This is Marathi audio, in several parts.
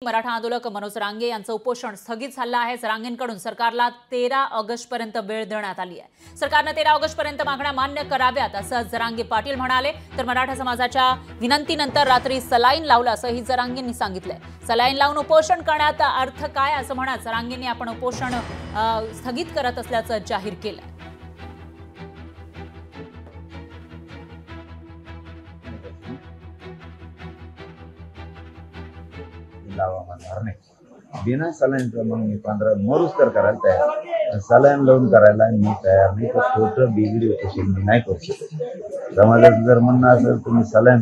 मराठा आंदोलक मनोज रांगे यांचं उपोषण स्थगित झालं आहे। रांगेंकडून सरकारला 13 ऑगस्टपर्यंत वेळ देण्यात आली आहे। सरकारने 13 ऑगस्टपर्यंत मागण्या मान्य कराव्यात असं जरांगे पाटील म्हणाले। तर मराठा समाजाच्या विनंतीनंतर रात्री सलाईन लावलं असंही जरांगेंनी सांगितलंय। सलाईन लावून उपोषण करण्यात अर्थ काय असं म्हणत जरांगेंनी आपण उपोषण स्थगित करत असल्याचं जाहीर केलं। बिना सलाईन मग मी 15 मरुस्तर करायला तयार, सलाईन लावून करायला मी तयार नाही। तर छोटं बिगडी उपोषण मी नाही करू शकत। समाजाचं जर म्हणणं असेल तुम्ही सलाईन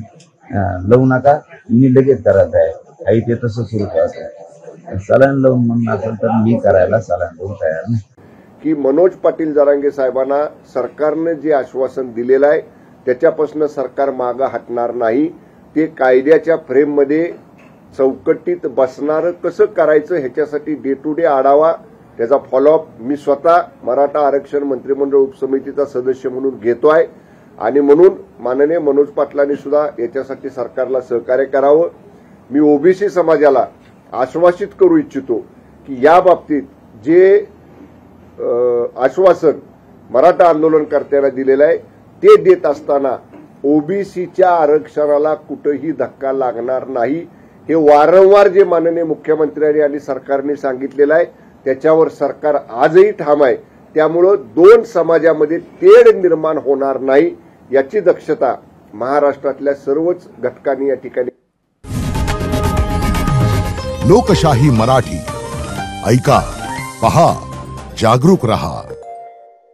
लावू नका, मी लगेच करायचं आहे आई ते तसं सुरू करायचं। सलाईन लावून म्हणणं असेल तर मी करायला सलाईन लावून तयार नाही। की मनोज पाटील जरांगे साहेबांना सरकारने जे आश्वासन दिलेलं आहे त्याच्यापासून सरकार मागे हटणार नाही। ते कायद्याच्या फ्रेममध्ये चौकटीत बसणार कसं करायचं ह्याच्यासाठी डे टू डे आढावा त्याचा फॉलोअप मी स्वतः मराठा आरक्षण मंत्रिमंडळ उपसमितीचा सदस्य म्हणून घेतोय आणि म्हणून माननीय मनोज पाटलांनी सुद्धा याच्यासाठी सरकारला सहकार्य करावं। मी ओबीसी समाजाला आश्वासित करू इच्छितो की या बाबतीत जे आश्वासन मराठा आंदोलनकर्त्यांना दिलेलं आहे ते देत असताना ओबीसीच्या आरक्षणाला कुठेही धक्का लागणार नाही। हे वारंवार जे माननीय मुख्यमंत्र्यांनी आणि सरकारने सांगितलेलं आहे त्याच्यावर सरकार आजही ठाम आहे। त्यामुळे दोन समाजामध्ये तेढ निर्माण होणार नाही याची दक्षता महाराष्ट्रातल्या सर्वच घटकांनी या ठिकाणी। लोकशाही मराठी ऐका, पहा, जागरूक रहा।